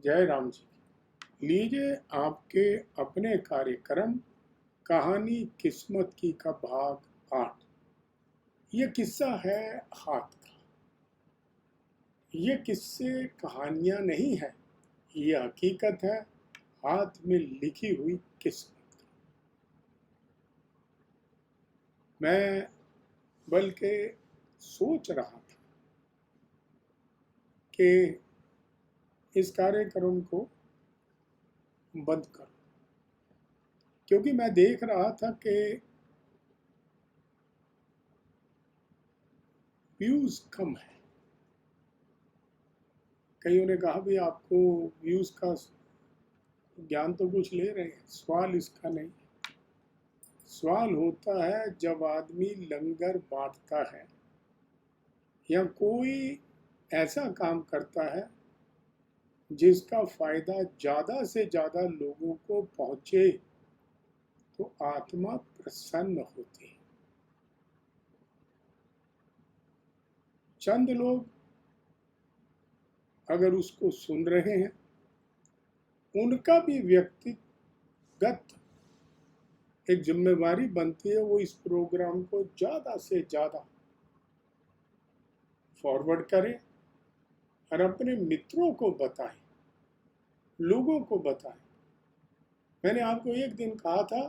जय राम जी। लीजिए आपके अपने कार्यक्रम कहानी किस्मत की का भाग 8। ये किस्सा है हाथ का। ये किस्से कहानियां नहीं है, ये हकीकत है, हाथ में लिखी हुई किस्मत। मैं बल्कि सोच रहा था कि इस कार्यक्रम को बंद करूं, क्योंकि मैं देख रहा था कि व्यूज कम है। कईयों ने कहा भी आपको व्यूज का ज्ञान तो कुछ ले रहे हैं, सवाल इसका नहीं। सवाल होता है जब आदमी लंगर बांटता है या कोई ऐसा काम करता है जिसका फायदा ज्यादा से ज्यादा लोगों को पहुंचे, तो आत्मा प्रसन्न होती है। चंद लोग अगर उसको सुन रहे हैं, उनका भी व्यक्तिगत एक जिम्मेवारी बनती है, वो इस प्रोग्राम को ज्यादा से ज्यादा फॉरवर्ड करें और अपने मित्रों को बताएं, लोगों को बताएं। मैंने आपको एक दिन कहा था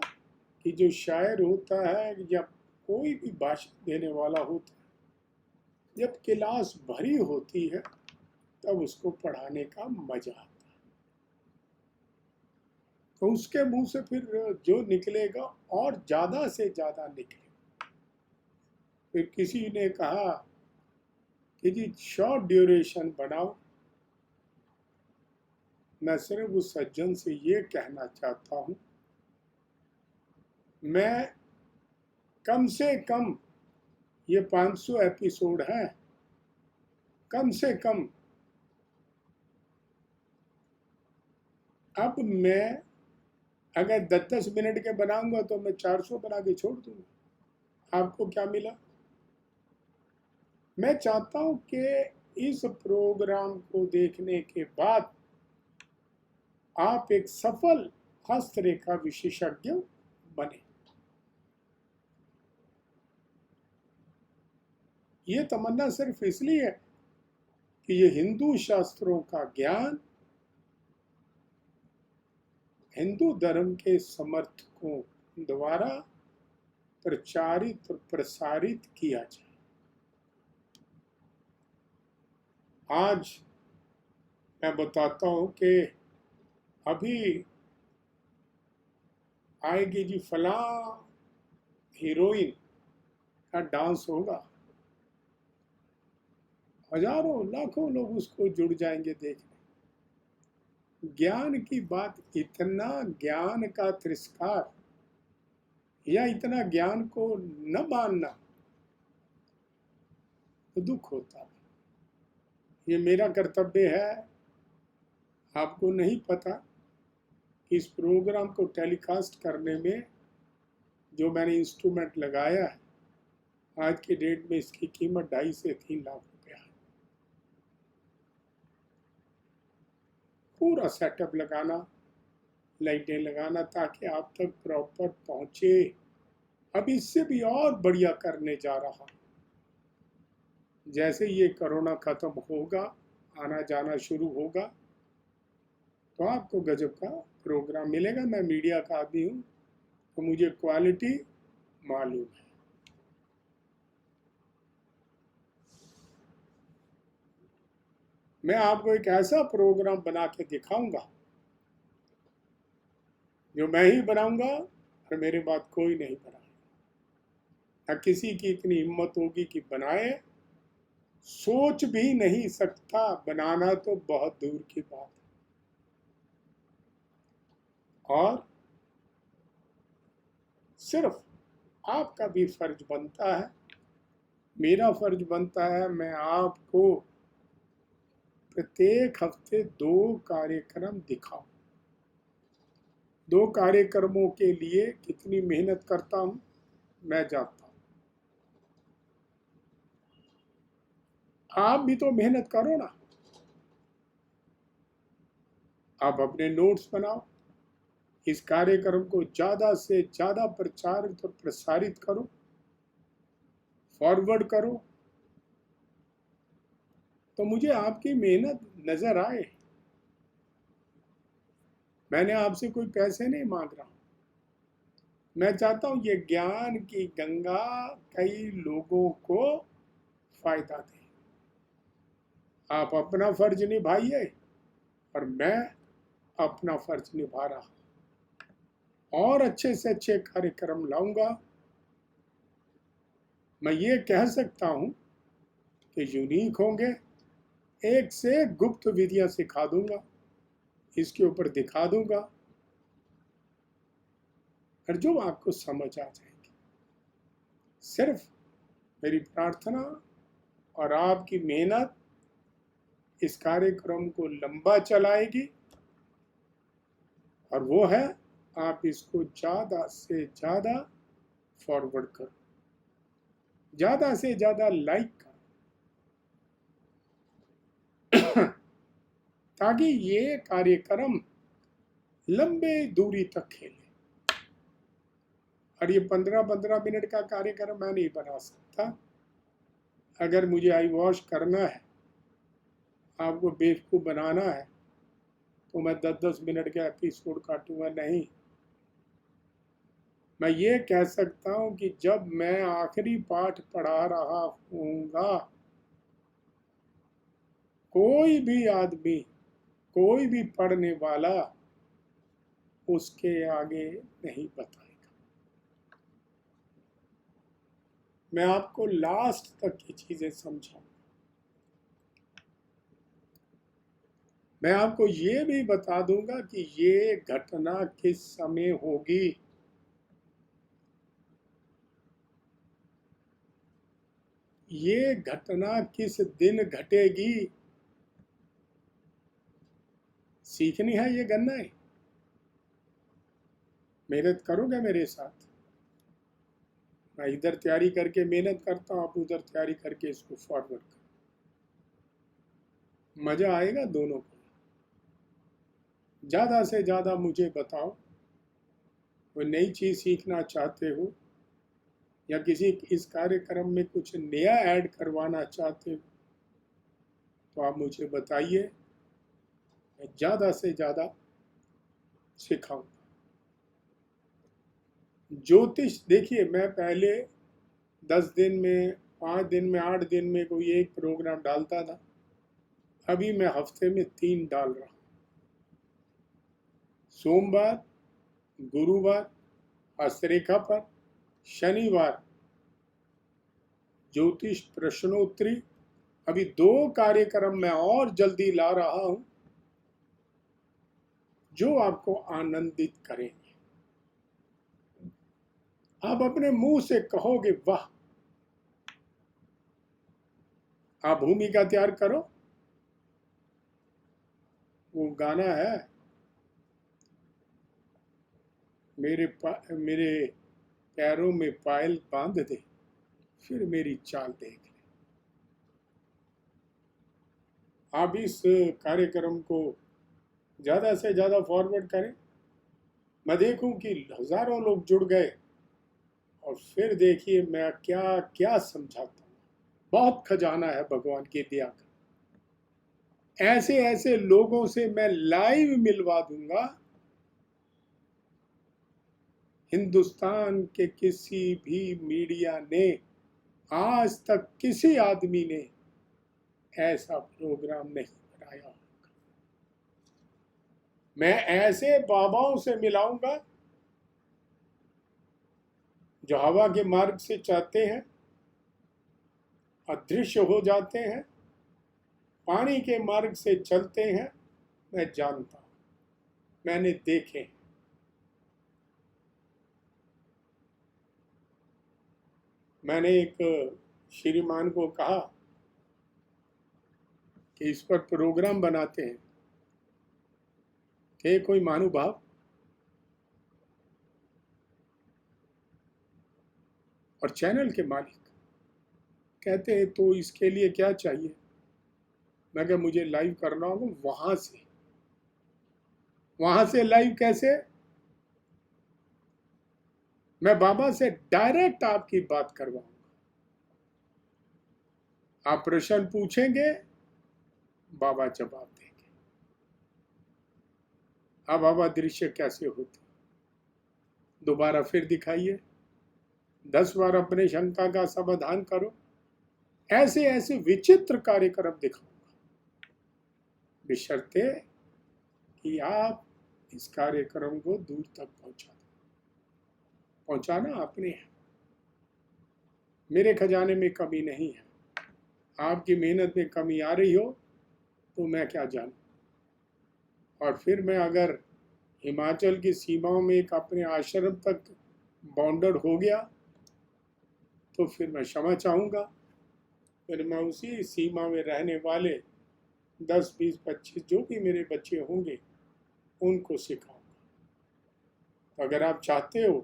कि जो शायर होता है या कोई भी भाषण देने वाला होता है, जब क्लास भरी होती है तब उसको पढ़ाने का मजा आता है। तो उसके मुंह से फिर जो निकलेगा और ज्यादा से ज्यादा निकले। फिर किसी ने कहा कि जी शॉर्ट ड्यूरेशन बनाओ। मैं सिर्फ उस सज्जन से ये कहना चाहता हूं, मैं कम से कम, ये 500 एपिसोड है, कम से कम अब मैं अगर 10-10 मिनट के बनाऊंगा तो मैं 400 बना के छोड़ दूंगा। आपको क्या मिला? मैं चाहता हूं कि इस प्रोग्राम को देखने के बाद आप एक सफल हस्तरेखा विशेषज्ञ बने। ये तमन्ना सिर्फ इसलिए है कि ये हिंदू शास्त्रों का ज्ञान हिंदू धर्म के समर्थकों द्वारा प्रचारित और प्रसारित किया जाए। आज मैं बताता हूं कि अभी आएगी जी फला हीरोइन का डांस होगा, हजारों लाखों लोग उसको जुड़ जाएंगे देखने। ज्ञान की बात, इतना ज्ञान का तिरस्कार या इतना ज्ञान को न मानना तो दुख होता है। ये मेरा कर्तव्य है। आपको नहीं पता कि इस प्रोग्राम को टेलीकास्ट करने में जो मैंने इंस्ट्रूमेंट लगाया है, आज की डेट में इसकी कीमत 2.5 से 3 लाख रुपया है। पूरा सेटअप लगाना, लाइटें लगाना, ताकि आप तक प्रॉपर पहुंचे। अब इससे भी और बढ़िया करने जा रहा। जैसे ये कोरोना खत्म होगा, आना जाना शुरू होगा, तो आपको गजब का प्रोग्राम मिलेगा। मैं मीडिया का आदमी हूँ, तो मुझे क्वालिटी मालूम है। मैं आपको एक ऐसा प्रोग्राम बना के दिखाऊंगा जो मैं ही बनाऊंगा और मेरे बाद कोई नहीं बनाएगा। न किसी की इतनी हिम्मत होगी कि बनाए, सोच भी नहीं सकता, बनाना तो बहुत दूर की बात है। और सिर्फ आपका भी फर्ज बनता है, मेरा फर्ज बनता है, मैं आपको प्रत्येक हफ्ते 2 कार्यक्रम दिखाऊं। 2 कार्यक्रमों के लिए कितनी मेहनत करता हूं मैं जानता हूं। आप भी तो मेहनत करो ना। आप अपने नोट्स बनाओ, इस कार्यक्रम को ज़्यादा से ज़्यादा प्रचारित और प्रसारित करो, फॉरवर्ड करो, तो मुझे आपकी मेहनत नजर आए। मैंने आपसे कोई पैसे नहीं मांग रहा, मैं चाहता हूं ये ज्ञान की गंगा कई लोगों को फायदा दे। आप अपना फर्ज निभाइए और मैं अपना फर्ज निभा रहा हूं, और अच्छे से अच्छे कार्यक्रम लाऊंगा। मैं ये कह सकता हूं कि यूनिक होंगे, एक से एक गुप्त विधियां सिखा दूंगा, इसके ऊपर दिखा दूंगा, और जो आपको समझ आ जाएगी। सिर्फ मेरी प्रार्थना और आपकी मेहनत इस कार्यक्रम को लंबा चलाएगी, और वो है आप इसको ज़्यादा से ज़्यादा फॉरवर्ड करो, ज़्यादा से ज़्यादा लाइक करो, ताकि ये कार्यक्रम लंबे दूरी तक खेले। और ये 15-15 मिनट का कार्यक्रम मैं नहीं बना सकता। अगर मुझे आई वॉश करना है, आपको बेवकूफ़ बनाना है, तो मैं 10-10 मिनट का एपिसोड काटूंगा नहीं। मैं ये कह सकता हूं कि जब मैं आखिरी पाठ पढ़ा रहा हूँगा, कोई भी आदमी, कोई भी पढ़ने वाला उसके आगे नहीं बताएगा। मैं आपको लास्ट तक की चीजें समझाऊंगा। मैं आपको ये भी बता दूंगा कि ये घटना किस समय होगी। ये घटना किस दिन घटेगी। सीखनी है ये गन्ना है। मेहनत करोगे मेरे साथ? मैं इधर तैयारी करके मेहनत करता हूँ, आप उधर तैयारी करके इसको फॉरवर्ड करो। मजा आएगा दोनों को। ज़्यादा से ज़्यादा मुझे बताओ, कोई नई चीज़ सीखना चाहते हो या किसी इस कार्यक्रम में कुछ नया ऐड करवाना चाहते हो, तो आप मुझे बताइए, मैं ज़्यादा से ज़्यादा सिखाऊंगा। ज्योतिष देखिए, मैं पहले 10 दिन में, 5 दिन में, 8 दिन में कोई एक प्रोग्राम डालता था। अभी मैं हफ्ते में 3 डाल रहा हूँ। सोमवार, गुरुवार हस्तरेखा पर, शनिवार ज्योतिष प्रश्नोत्तरी। अभी 2 कार्यक्रम मैं और जल्दी ला रहा हूं, जो आपको आनंदित करेंगे। आप अपने मुंह से कहोगे वाह। आप भूमिका तैयार करो, वो गाना है, मेरे पैरों में पायल बांध दे, फिर मेरी चाल देख ले। आप इस कार्यक्रम को ज़्यादा से ज़्यादा फॉरवर्ड करें। मैं देखूं कि हज़ारों लोग जुड़ गए, और फिर देखिए मैं क्या क्या समझाता हूँ। बहुत खजाना है भगवान की दया का। ऐसे ऐसे लोगों से मैं लाइव मिलवा दूंगा, हिंदुस्तान के किसी भी मीडिया ने आज तक किसी आदमी ने ऐसा प्रोग्राम नहीं बनाया। मैं ऐसे बाबाओं से मिलाऊंगा जो हवा के मार्ग से चाहते हैं, अदृश्य हो जाते हैं, पानी के मार्ग से चलते हैं। मैं जानता हूं, मैंने देखे। मैंने एक श्रीमान को कहा कि इस पर प्रोग्राम बनाते हैं। थे कोई महानुभाव, और चैनल के मालिक कहते हैं तो इसके लिए क्या चाहिए। मैं क्या, मुझे लाइव करना होगा वहां से, वहां से लाइव कैसे? मैं बाबा से डायरेक्ट आपकी बात करवाऊंगा। आप प्रश्न पूछेंगे, बाबा जवाब देंगे। अब बाबा दृश्य कैसे होते, दोबारा फिर दिखाइए, 10 बार अपने शंका का समाधान करो। ऐसे ऐसे विचित्र कार्यक्रम दिखाऊंगा, बशर्ते कि आप इस कार्यक्रम को दूर तक पहुंचा दो। पहुंचाना आपने है, मेरे खजाने में कमी नहीं है। आपकी मेहनत में कमी आ रही हो तो मैं क्या जानूं। और फिर मैं अगर हिमाचल की सीमाओं में एक अपने आश्रम तक बाउंडर हो गया तो फिर मैं क्षमा चाहूँगा। फिर मैं उसी सीमा में रहने वाले 10, 20, 25 जो भी मेरे बच्चे होंगे उनको सिखाऊंगा। तो अगर आप चाहते हो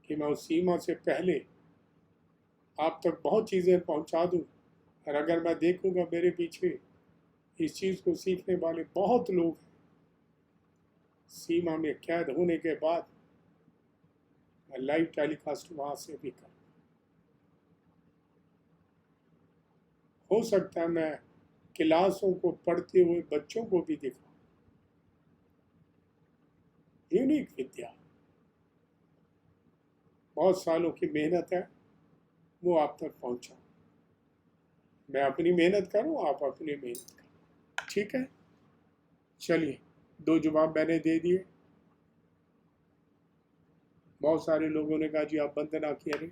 कि मैं उस सीमा से पहले आप तक बहुत चीज़ें पहुंचा दूं, और अगर मैं देखूंगा मेरे पीछे इस चीज़ को सीखने वाले बहुत लोग सीमा में कैद होने के बाद, मैं लाइव टेलीकास्ट वहां से भी करूँ। हो सकता है मैं क्लासों को पढ़ते हुए बच्चों को भी दिखाऊं। यूनिक विद्या, बहुत सालों की मेहनत है, वो आप तक पहुंचा। मैं अपनी मेहनत करूं, आप अपनी मेहनत करो। ठीक है, चलिए 2 जवाब मैंने दे दिए। बहुत सारे लोगों ने कहा जी आप वंदना करें।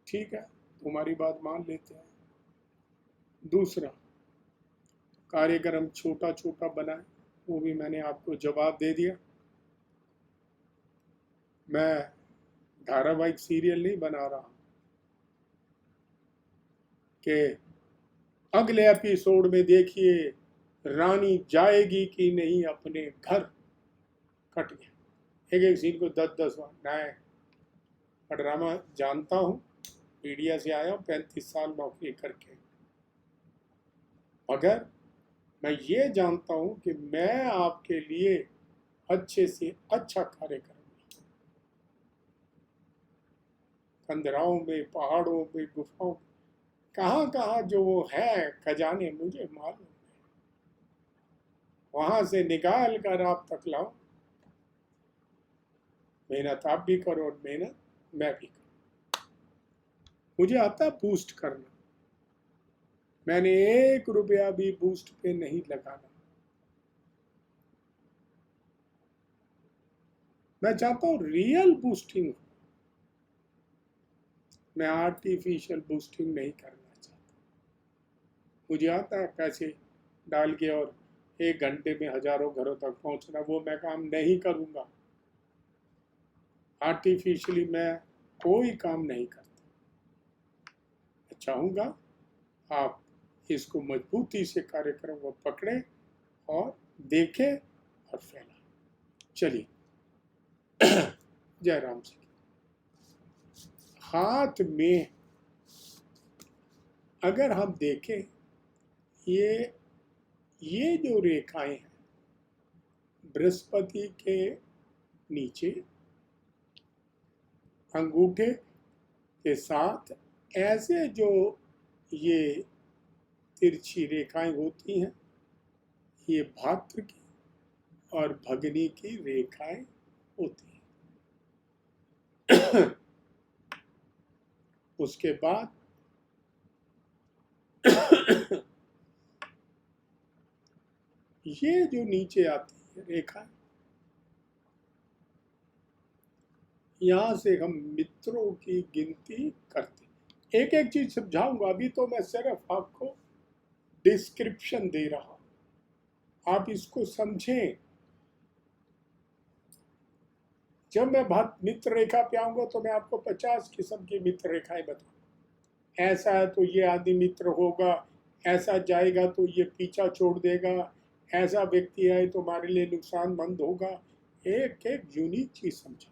ठीक है, तुम्हारी बात मान लेते हैं। दूसरा, कार्यक्रम छोटा छोटा बनाए, वो भी मैंने आपको जवाब दे दिया। मैं धारावाहिक सीरियल नहीं बना रहा कि अगले एपिसोड में देखिए रानी जाएगी कि नहीं अपने घर, कट गया। एक एक सीन को 10-10 बार। मैं ड्रामा जानता हूँ, मीडिया से आया हूँ 35 साल नौकरी करके, मगर मैं ये जानता हूँ कि मैं आपके लिए अच्छे से अच्छा कार्य करूँगा। खंडराओं में, पहाड़ों में, गुफाओं, कहाँ कहाँ जो वो है खजाने मुझे मालूम है, वहां से निकाल कर आप तक लाओ। मेहनत आप भी करो और मेहनत मैं भी करूँ। मुझे आता है बूस्ट करना, मैंने 1 रुपया भी बूस्ट पे नहीं लगाना। मैं चाहता हूँ रियल बूस्टिंग, मैं आर्टिफिशियल बूस्टिंग नहीं करना चाहता। मुझे आता है पैसे डाल के और 1 घंटे में हजारों घरों तक पहुंचना, वो मैं काम नहीं करूँगा। आर्टिफिशियली मैं कोई काम नहीं करता। चाहूँगा आप इसको मजबूती से कार्यक्रम को पकड़ें और देखें और फैलाएं। चलिए जय राम जी। हाथ में अगर हम देखें, ये जो रेखाएं हैं बृहस्पति के नीचे अंगूठे के साथ ऐसे जो ये तिरछी रेखाएं होती हैं, ये भाद्र की और भगनी की रेखाएं होती हैं। उसके बाद ये जो नीचे आती है रेखा, यहां से हम मित्रों की गिनती करते। एक एक चीज समझाऊंगा, अभी तो मैं सिर्फ आपको डिस्क्रिप्शन दे रहा हूं, आप इसको समझें। जब मैं मित्र रेखा पे आऊंगा तो मैं आपको 50 किस्म की मित्र रेखाएं बताऊंगा। ऐसा है तो ये आदमी मित्र होगा, ऐसा जाएगा तो ये पीछा छोड़ देगा, ऐसा व्यक्ति है तो हमारे लिए नुकसानमंद होगा। एक एक यूनिक चीज समझा,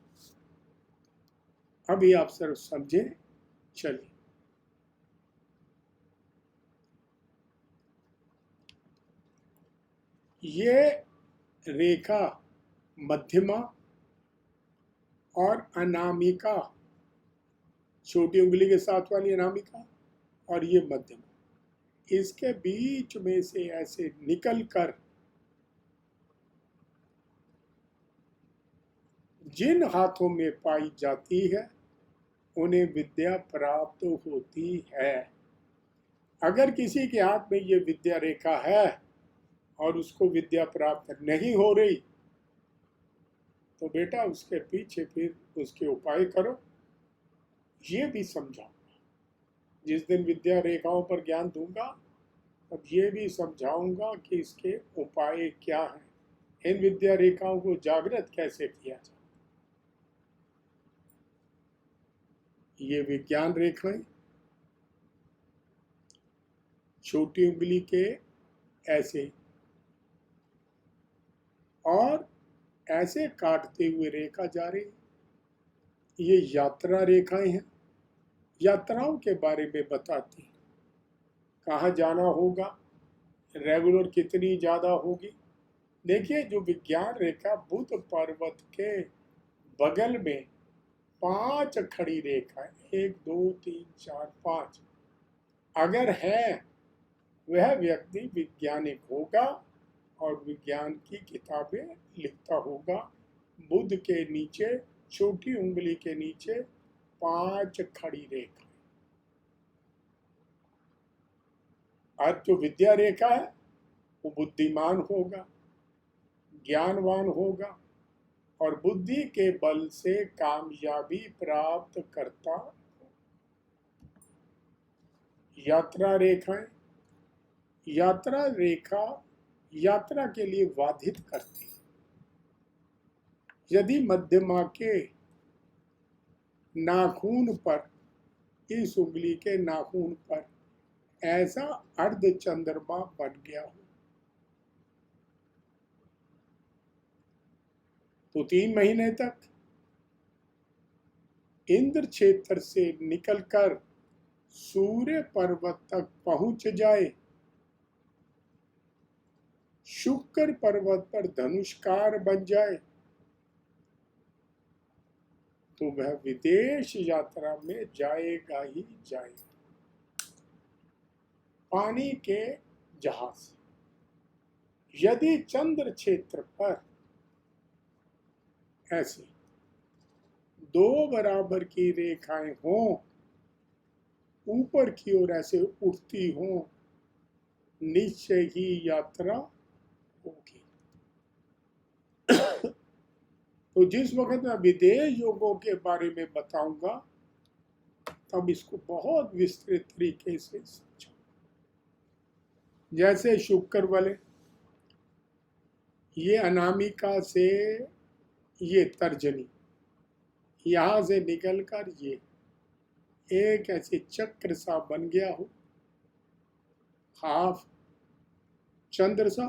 अभी आप सिर्फ समझे। चलिए, ये रेखा मध्यमा और अनामिका, छोटी उंगली के साथ वाली अनामिका और ये मध्यमा, इसके बीच में से ऐसे निकल कर जिन हाथों में पाई जाती है उन्हें विद्या प्राप्त होती है। अगर किसी के हाथ में ये विद्या रेखा है और उसको विद्या प्राप्त नहीं हो रही, तो बेटा उसके पीछे फिर उसके उपाय करो। ये भी समझाऊंगा जिस दिन विद्या रेखाओं पर ज्ञान दूंगा, तब ये भी समझाऊंगा कि इसके उपाय क्या हैं, इन विद्या रेखाओं को जागृत कैसे किया जाए। ये विज्ञान रेखाएं छोटी उंगली के ऐसे और ऐसे काटते हुए रेखा जा रही, ये यात्रा रेखाएं हैं, यात्राओं के बारे में बताती हैं, कहाँ जाना होगा, रेगुलर कितनी ज़्यादा होगी। देखिए जो विज्ञान रेखा बुध पर्वत के बगल में 5 खड़ी रेखा, 1 2 3 4 5, अगर है वह व्यक्ति वैज्ञानिक होगा और विज्ञान की किताबें लिखता होगा। बुध के नीचे, छोटी उंगली के नीचे 5 खड़ी रेखा, और जो विद्या रेखा है वो बुद्धिमान होगा, ज्ञानवान होगा और बुद्धि के बल से कामयाबी प्राप्त करता। यात्रा रेखाएं, यात्रा रेखा यात्रा के लिए बाधित करती है। यदि मध्यमा के नाखून पर, इस उंगली के नाखून पर ऐसा अर्ध चंद्रमा बन गया हो, तो 3 महीने तक इंद्र क्षेत्र से निकलकर सूर्य पर्वत तक पहुंच जाए, शुक्र पर्वत पर धनुष्कार बन जाए, तो वह विदेश यात्रा में जाएगा ही जाएगा, पानी के जहाज। यदि चंद्र क्षेत्र पर ऐसे 2 बराबर की रेखाएं हों, ऊपर की ओर ऐसे उठती हों, निश्चय ही यात्रा होगी। तो जिस वक्त मैं विदेश योगों के बारे में बताऊंगा, तब इसको बहुत विस्तृत तरीके से समझो। जैसे शुक्र वाले, ये अनामिका से ये तर्जनी, यहां से निकलकर ये एक ऐसे चक्र सा बन गया हो, हाफ चंद्र सा।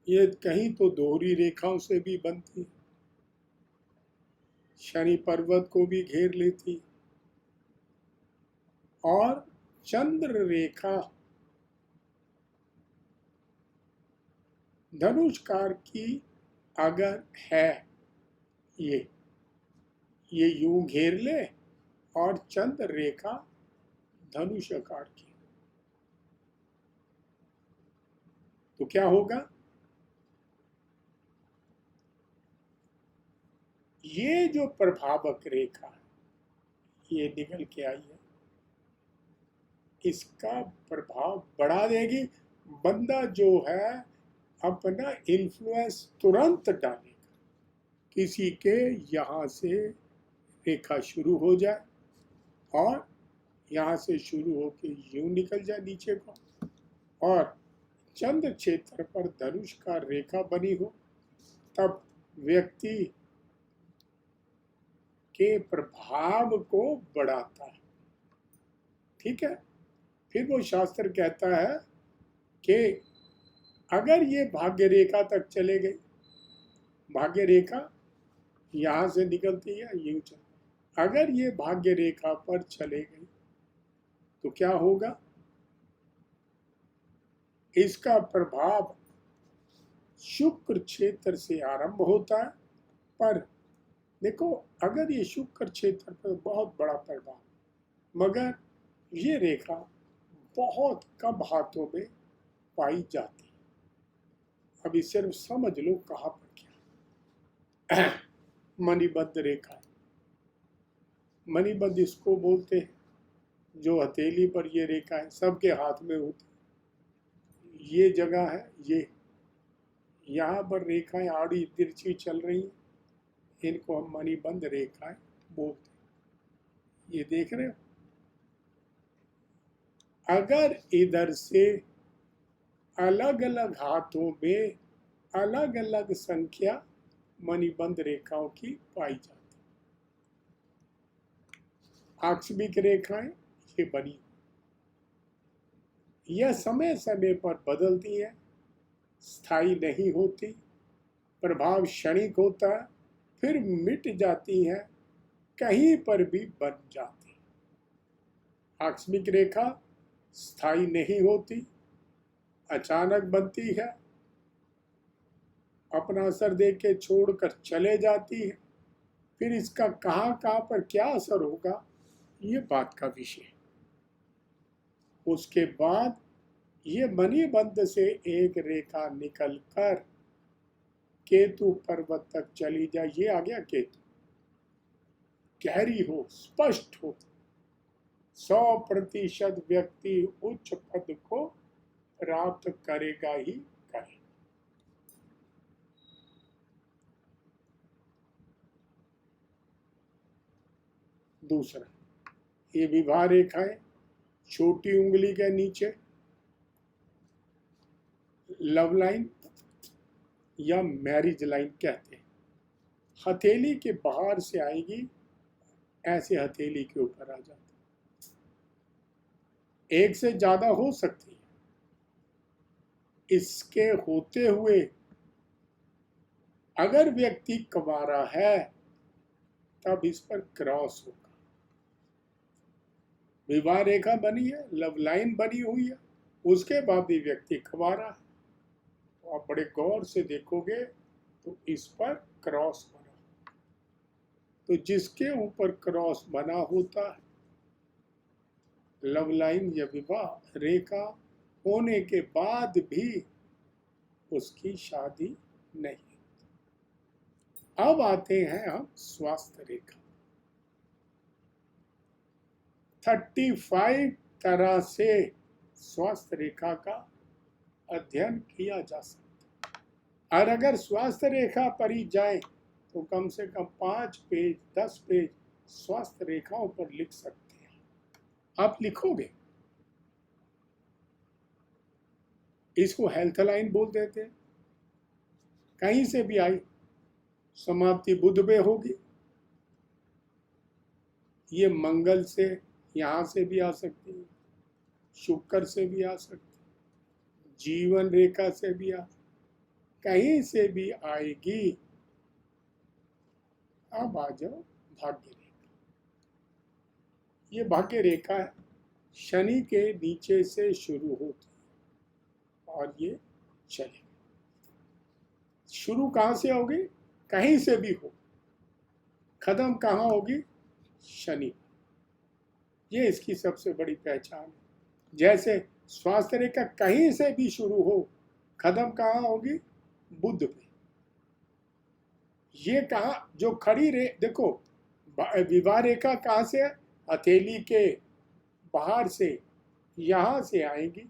ये कहीं तो दोहरी रेखाओं से भी बनती, शनि पर्वत को भी घेर लेती, और चंद्र रेखा धनुष्कार की अगर है, ये यूं घेर ले और चंद्र रेखा धनुष आकार की, तो क्या होगा? ये जो प्रभावक रेखा ये निकल के आई है, इसका प्रभाव बढ़ा देगी। बंदा जो है अपना इन्फ्लुएंस तुरंत डालेगा, किसी के यहाँ से रेखा शुरू हो जाए और यहाँ से शुरू होके यूं निकल जाए नीचे को, और चंद्र क्षेत्र पर धनुष का रेखा बनी हो, तब व्यक्ति के प्रभाव को बढ़ाता है। ठीक है, फिर वो शास्त्र कहता है कि अगर ये भाग्य रेखा तक चले गई, भाग्य रेखा यहाँ से निकलती है यूं चल, अगर ये भाग्य रेखा पर चले गई तो क्या होगा? इसका प्रभाव शुक्र क्षेत्र से आरंभ होता है। पर देखो, अगर ये शुक्र क्षेत्र पर बहुत बड़ा प्रभाव, मगर ये रेखा बहुत कम हाथों में पाई जाती है। अभी सिर्फ समझ लो कहाँ पर क्या मणिबद्ध रेखा। मणिबद्ध इसको बोलते हैं जो हथेली पर ये रेखा है, सबके हाथ में होती। ये जगह है, ये यहाँ पर रेखाएं आड़ी तिरछी चल रही हैं, इनको हम मणिबद्ध रेखाएं बोलते हैं। ये देख रहे हो, अगर इधर से अलग अलग हाथों में अलग अलग संख्या मणिबद्ध रेखाओं की पाई जाती, आकस्मिक रेखाएं ये बनी, यह समय समय पर बदलती है, स्थायी नहीं होती, प्रभाव क्षणिक होता है, फिर मिट जाती है, कहीं पर भी बन जाती। आकस्मिक रेखा स्थायी नहीं होती, अचानक बनती है, अपना असर देख के छोड़कर चले जाती है, फिर इसका कहाँ कहाँ पर क्या असर होगा ये बात का विषय। उसके बाद ये मणिबद्ध से एक रेखा निकलकर केतु पर्वत तक चली जाए। ये आ गया केतु, गहरी हो, स्पष्ट हो, 100% व्यक्ति उच्च पद को प्राप्त करेगा ही करेगा। दूसरा, ये विवाह रेखा है, छोटी उंगली के नीचे लव लाइन या मैरिज लाइन कहते हैं। हथेली के बाहर से आएगी, ऐसे हथेली के ऊपर आ जाती, एक से ज्यादा हो सकती है। इसके होते हुए अगर व्यक्ति कुंवारा है तब इस पर क्रॉस होगा। विवाह रेखा बनी है, लव लाइन बनी हुई है, उसके बाद भी व्यक्ति कुंवारा है, तो आप बड़े गौर से देखोगे तो इस पर क्रॉस बना। तो जिसके ऊपर क्रॉस बना होता है, लव लाइन या विवाह रेखा होने के बाद भी उसकी शादी नहीं। अब आते हैं हम स्वास्थ्य रेखा। 35 तरह से स्वास्थ्य रेखा का अध्ययन किया जा सकता है, और अगर स्वास्थ्य रेखा पढ़ी जाए तो कम से कम 5 पेज 10 पेज स्वास्थ्य रेखाओं पर लिख सकते हैं। आप लिखोगे, इसको हेल्थ लाइन बोल देते हैं। कहीं से भी आई, समाप्ति बुध पे होगी, ये मंगल से यहां से भी आ सकती है, शुक्र से भी आ सकती है, जीवन रेखा से भी आ, कहीं से भी आएगी। अब आ जाओ भाग्य रेखा। ये भाग्य रेखा है, शनि के नीचे से शुरू होती है और ये चलेगी। शुरू कहां से होगी? कहीं से भी हो, खत्म कहां होगी? शनि। ये इसकी सबसे बड़ी पहचान है। जैसे स्वास्थ्य रेखा कहीं से भी शुरू हो, खत्म कहां होगी? बुध पे। ये कहा जो खड़ी रे, देखो विवाह रेखा कहां से है? हथेली के बाहर से, यहां से आएगी,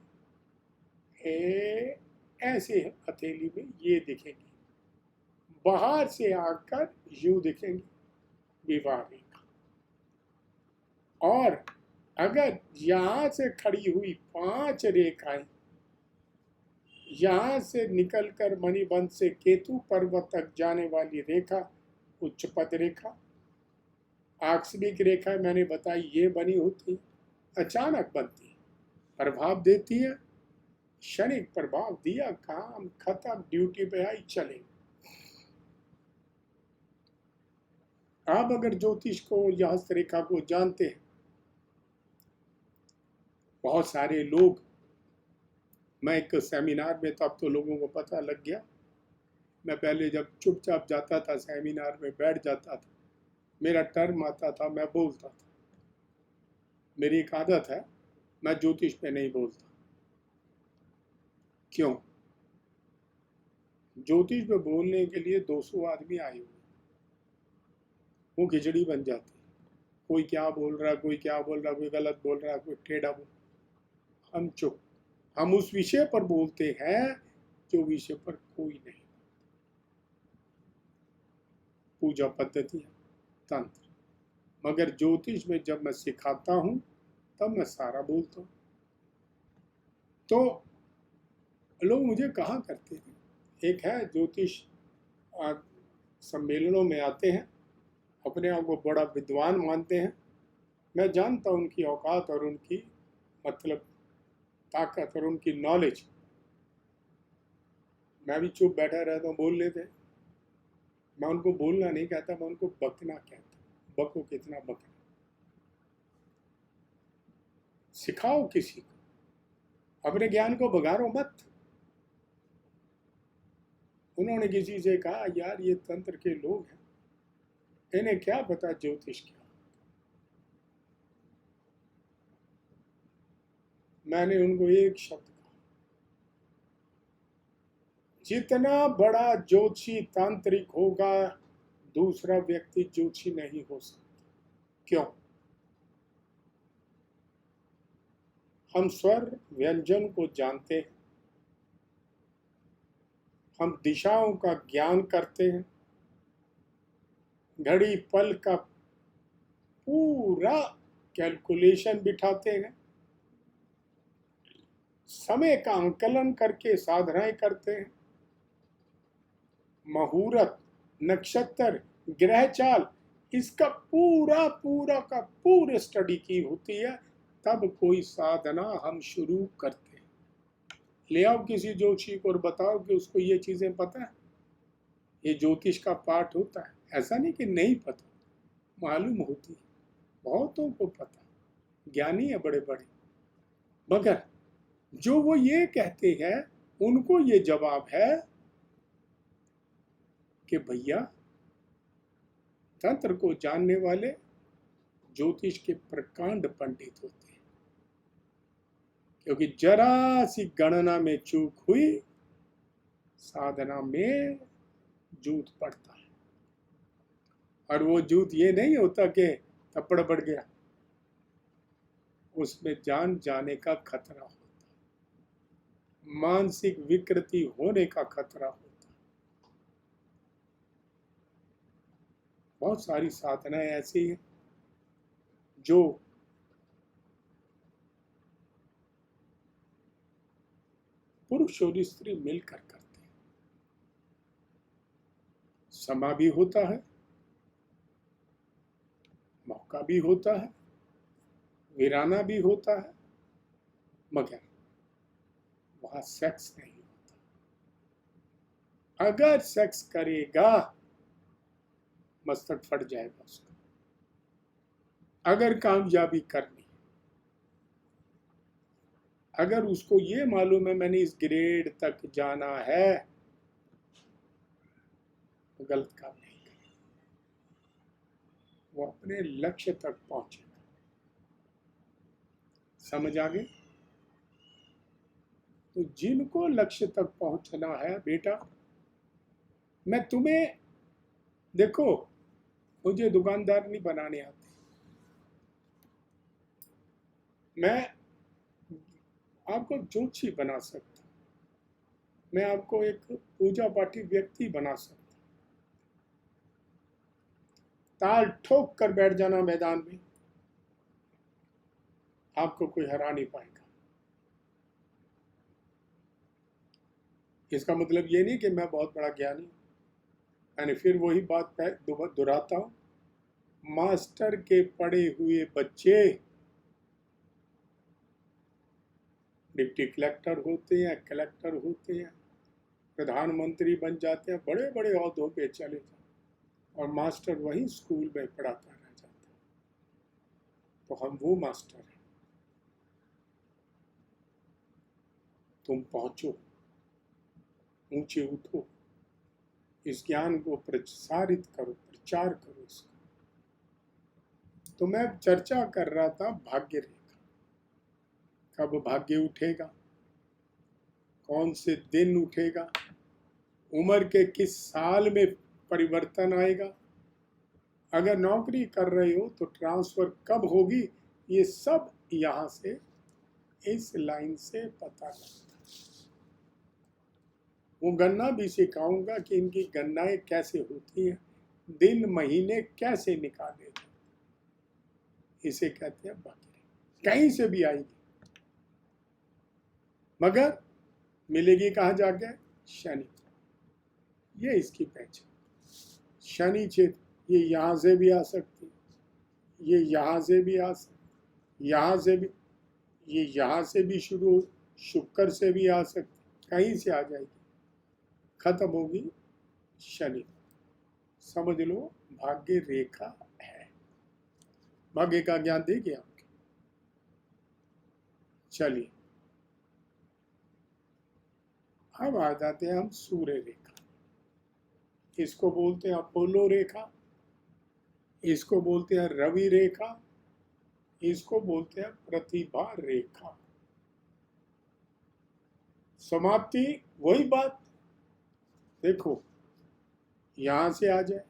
ऐसे हथेली में ये दिखेगी, बाहर से आकर यूं दिखेंगी विवाह रेखा। और अगर यहां से खड़ी हुई 5 रेखाएं यहां से निकलकर मणिबद्ध से केतु पर्वत तक जाने वाली रेखा उच्चपद रेखा। आकस्मिक रेखा मैंने बताई ये बनी होती, अचानक बनती है, प्रभाव देती है, क्षणिक प्रभाव दिया, काम खत्म, ड्यूटी पे आई, चले। आप अगर ज्योतिष को या हस्तरेखा को जानते हैं, बहुत सारे लोग मैं एक सेमिनार में था, अब तो लोगों को पता लग गया। मैं पहले जब चुपचाप जाता था सेमिनार में, बैठ जाता था, मेरा टर्म आता था, मैं बोलता था। मेरी एक आदत है, मैं ज्योतिष पे नहीं बोलता। क्यों? ज्योतिष पे बोलने के लिए 200 आदमी आए हुए, वो खिचड़ी बन जाती। कोई क्या बोल रहा है, कोई क्या बोल रहा है, कोई गलत बोल रहा है, कोई टेढ़ा बोल। हम चुप, हम उस विषय पर बोलते हैं जो विषय पर कोई नहीं। पूजा पद्धति, तंत्र, मगर ज्योतिष में जब मैं सिखाता हूं तब मैं सारा बोलता हूं। तो लोग मुझे कहा करते हैं, एक है ज्योतिष सम्मेलनों में आते हैं, अपने आप को बड़ा विद्वान मानते हैं। मैं जानता हूं उनकी औकात और उनकी मतलब ताकत और उनकी नॉलेज। मैं भी चुप बैठा रहता हूँ, बोल लेते। मैं उनको बोलना नहीं कहता, मैं उनको बकना कहता। बको कितना बकना। सिखाओ किसी को, अपने ज्ञान को बघारो मत। उन्होंने किसी से कहा, यार ये तंत्र के लोग हैं, इन्हें क्या पता ज्योतिष क्या। मैंने उनको एक शब्द कहा, जितना बड़ा ज्योतिषी तांत्रिक होगा, दूसरा व्यक्ति ज्योतिषी नहीं हो सकता। क्यों? हम स्वर व्यंजन को जानते हैं, हम दिशाओं का ज्ञान करते हैं, घड़ी पल का पूरा कैलकुलेशन बिठाते हैं, समय का आंकलन करके साधनाएं करते हैं, मुहूर्त, नक्षत्र, ग्रह चाल, इसका पूरा पूरा का पूरे स्टडी की होती है, तब कोई साधना हम शुरू करते हैं। ले आओ किसी ज्योतिषी को और बताओ कि उसको ये चीजें पता है, ये ज्योतिष का पाठ होता है। ऐसा नहीं कि नहीं पता, मालूम होती है, बहुतों को पता, ज्ञानी है बड़े बड़े। मगर जो वो ये कहते हैं, उनको ये जवाब है कि भैया तंत्र को जानने वाले ज्योतिष के प्रकांड पंडित होते हैं, क्योंकि जरा सी गणना में चूक हुई, साधना में जूत पड़ता है। और वो जूत ये नहीं होता कि थप्पड़ पड़ गया, उसमें जान जाने का खतरा होता है, मानसिक विकृति होने का खतरा होता है। बहुत सारी साधनाएं ऐसी हैं जो पुरुष और स्त्री मिलकर करते हैं। समा भी होता है, मौका भी होता है, वीराना भी होता है, मगर वहां सेक्स नहीं होता। अगर सेक्स करेगा मस्तक फट जाएगा उसका। अगर कामयाबी करनी, अगर उसको ये मालूम है मैंने इस ग्रेड तक जाना है, तो गलत काम नहीं करेगा, वो अपने लक्ष्य तक पहुंचेगा। समझ आ गई? तो जिनको लक्ष्य तक पहुंचना है बेटा, मैं तुम्हें, देखो मुझे दुकानदार नहीं बनाने आते, मैं आपको ज्योतिषी बना सकता, मैं आपको एक पूजा पाठी व्यक्ति बना सकता। ताल ठोक कर बैठ जाना मैदान में, आपको कोई हरा नहीं पाएगा। इसका मतलब ये नहीं कि मैं बहुत बड़ा ज्ञानी, मैंने फिर वही बात दोहराता हूं, मास्टर के पढ़े हुए बच्चे डिप्टी कलेक्टर होते हैं, कलेक्टर होते हैं, प्रधानमंत्री बन जाते हैं, बड़े बड़े औहदों पे चले जाते, और मास्टर वही स्कूल में पढ़ाता रह जाता है। तो हम वो मास्टर हैं। तुम पहुंचो, ऊंचे उठो, इस ज्ञान को प्रसारित करो, प्रचार करो इसका। तो मैं चर्चा कर रहा था भाग्य रेखा, कब भाग्य उठेगा, कौन से दिन उठेगा, उम्र के किस साल में परिवर्तन आएगा, अगर नौकरी कर रहे हो तो ट्रांसफर कब होगी, ये सब यहाँ से इस लाइन से पता लगता है। वो गणना भी सिखाऊंगा कि इनकी गणनाएं कैसे होती हैं, दिन महीने कैसे निकाले, इसे कहते हैं भाग्य। कहीं से भी आएगी, मगर मिलेगी कहाँ जाके, शनि। ये इसकी पहचान, शनि क्षेत्र। ये यहाँ से भी आ सकती, ये यहाँ से भी आ सकती, यहाँ से भी, ये यहाँ से भी शुरू, शुक्र से भी आ सकती, कहीं से आ जाएगी, खत्म होगी शनि। समझ लो भाग्य रेखा है। भाग्य का ज्ञान दे गया आपके। चलिए अब आ जाते हैं हम सूर्य रेखा। इसको बोलते हैं अपोलो रेखा, इसको बोलते हैं रवि रेखा, इसको बोलते हैं प्रतिभा रेखा। समाप्ति वही बात, देखो यहां से आ जाए,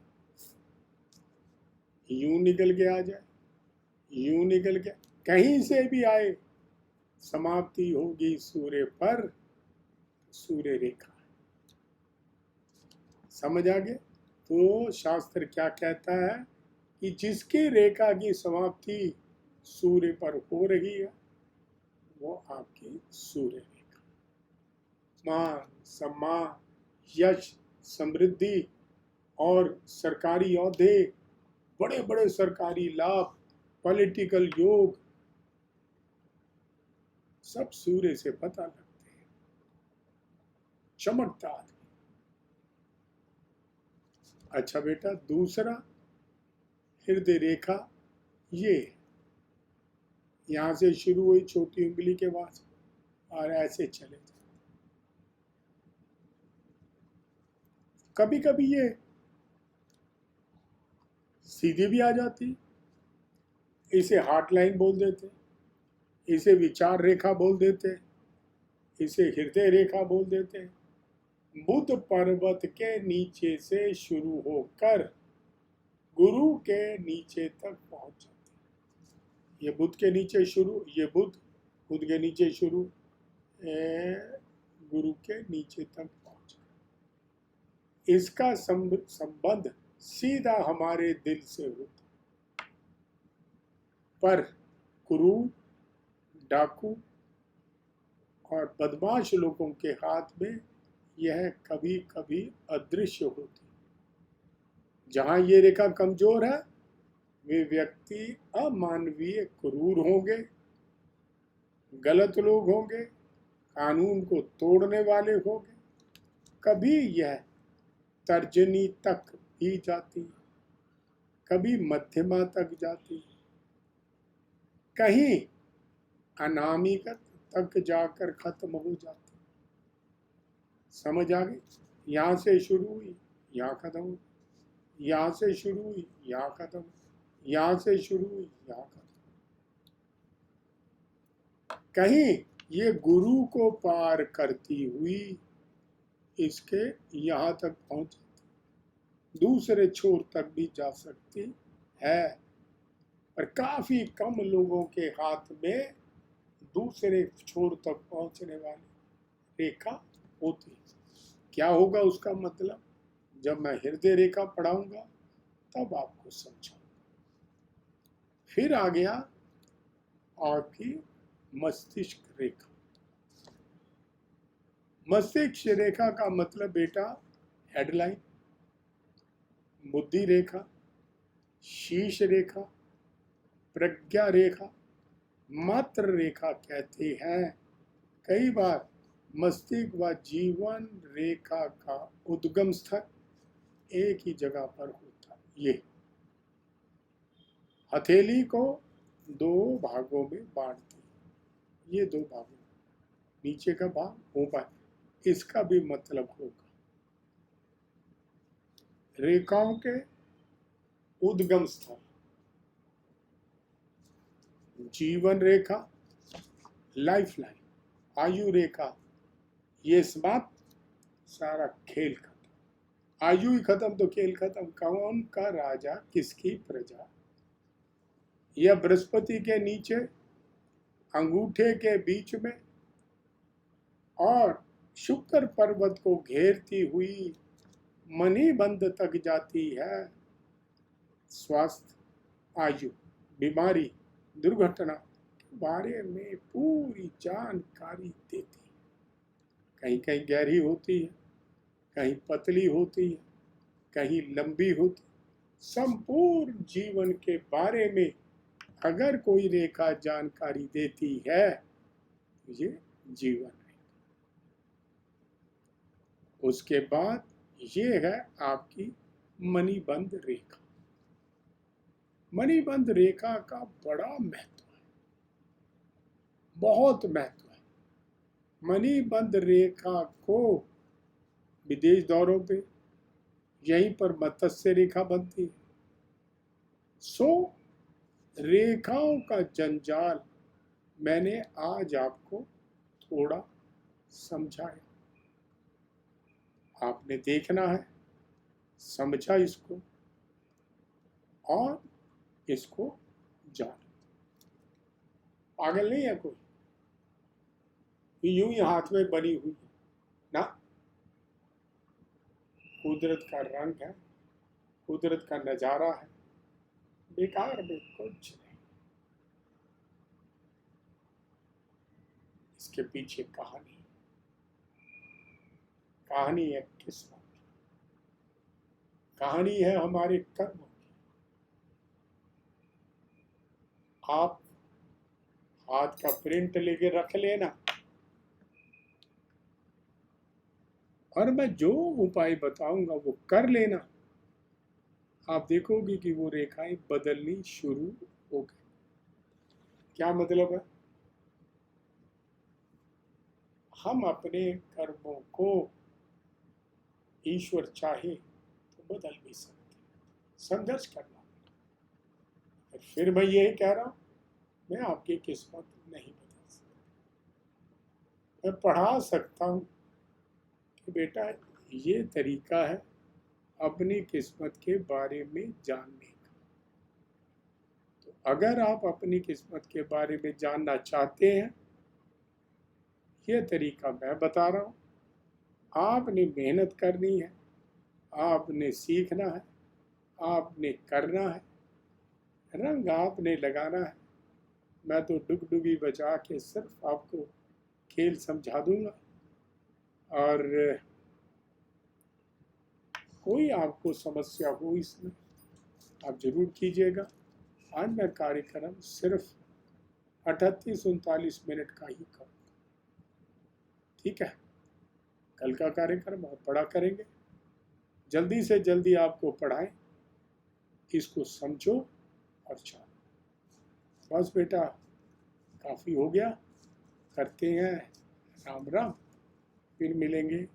यूं निकल के आ जाए, यूं निकल के, कहीं से भी आए, समाप्ति होगी सूर्य पर, सूर्य रेखा। समझ आ गया। तो शास्त्र क्या कहता है कि जिसकी रेखा की समाप्ति सूर्य पर हो रही है वो आपकी सूर्य रेखा। मान सम्मान, यश, समृद्धि और सरकारी औहदे, बड़े बड़े सरकारी लाभ, पॉलिटिकल योग, सब सूर्य से पता लगते हैं, चमकता आदमी। अच्छा बेटा, दूसरा हृदय रेखा, ये यहां से शुरू हुई छोटी उंगली के बाद और ऐसे चले जाए। कभी कभी ये सीधी भी आ जाती, इसे हार्ट लाइन बोल देते, इसे विचार रेखा बोल देते, इसे हृदय रेखा बोल देते। बुध पर्वत के नीचे से शुरू होकर गुरु के नीचे तक पहुंच जाते। ये बुध के नीचे शुरू, ये बुध, बुध के नीचे शुरू, गुरु के नीचे तक पहुंच। इसका संबंध सीधा हमारे दिल से होता, पर गुरु, डाकू और बदमाश लोगों के हाथ में यह कभी कभी अदृश्य होती। जहां ये रेखा कमजोर है वे व्यक्ति अमानवीय, क्रूर होंगे, गलत लोग होंगे, कानून को तोड़ने वाले होंगे। कभी यह तर्जनी तक भी जाती, कभी मध्यमा तक जाती, कहीं अनामिकत तक जाकर खत्म हो जाती। समझ आ गई। यहां से शुरू हुई, यहां खत्म हुई, यहां से शुरू हुई, यहां खत्म हुई, यहां से शुरू हुई, यहां खत्म। कहीं ये गुरु को पार करती हुई इसके यहां तक पहुंच, दूसरे छोर तक भी जा सकती है, पर काफी कम लोगों के हाथ में दूसरे छोर तक पहुंचने वाली रेखा होती है। क्या होगा उसका मतलब, जब मैं हृदय रेखा पढ़ाऊंगा तब आपको समझाऊंगा। फिर आ गया आपकी मस्तिष्क रेखा। मस्तिष्क रेखा का मतलब बेटा हेडलाइन, बुद्धि रेखा, शीश रेखा, प्रज्ञा रेखा, मात्र रेखा कहते हैं। कई बार मस्तिष्क व जीवन रेखा का उद्गम स्थल एक ही जगह पर होता है। ये हथेली को दो भागों में बांटती है, ये दो भागों, नीचे का भाग ऊपर, इसका भी मतलब होगा। रेखाओं के उद्गम स्थल, जीवन रेखा, लाइफ लाइन, आयु रेखा, ये समाप्त, सारा खेल खत्म। आयु ही खत्म तो खेल खत्म। कौन का राजा किसकी प्रजा, यह बृहस्पति के नीचे, अंगूठे के बीच में, और शुक्र पर्वत को घेरती हुई मणिबंध तक जाती है। स्वास्थ्य, आयु, बीमारी, दुर्घटना के बारे में पूरी जानकारी देती है। कहीं कहीं गहरी होती है, कहीं पतली होती है, कहीं लंबी होती। संपूर्ण जीवन के बारे में अगर कोई रेखा जानकारी देती है तो ये जीवन है। उसके बाद ये है आपकी मणिबंध रेखा। मणिबंध रेखा का बड़ा महत्व है, बहुत महत्व है। मणिबंध रेखा को विदेश दौरों पे यहीं पर मत्स्य रेखा बनती है। सो रेखाओं का जंजाल मैंने आज आपको थोड़ा समझाया। आपने देखना है, समझा इसको और इसको जाना। पागल नहीं है कोई, यूं ही हाथ में बनी हुई है ना। कुदरत का रंग है, कुदरत का नजारा है, बेकार में कुछ नहीं। इसके पीछे कहानी, कहानी है किस्मत, कहानी है हमारे कर्मों की। आप हाथ का प्रिंट लेके रख लेना, और मैं जो उपाय बताऊंगा वो कर लेना। आप देखोगे कि वो रेखाएं बदलनी शुरू हो गई। क्या मतलब है? हम अपने कर्मों को ईश्वर चाहे तो बदल भी सकते, संघर्ष करना। फिर मैं यही कह रहा हूं, मैं आपकी किस्मत नहीं बदल सकता। मैं पढ़ा सकता हूं कि बेटा ये तरीका है अपनी किस्मत के बारे में जानने का। तो अगर आप अपनी किस्मत के बारे में जानना चाहते हैं, ये तरीका मैं बता रहा हूँ। आपने मेहनत करनी है, आपने सीखना है, आपने करना है, रंग आपने लगाना है। मैं तो डुगडुगी बजा के सिर्फ आपको खेल समझा दूंगा, और कोई आपको समस्या हो इसमें आप जरूर कीजिएगा। आज मैं कार्यक्रम सिर्फ 38-39 मिनट का ही करूँगा, ठीक है। कल का कार्यक्रम और बड़ा करेंगे, जल्दी से जल्दी आपको पढ़ाएं, इसको समझो और चलो। बस बेटा काफ़ी हो गया, करते हैं राम राम, फिर मिलेंगे।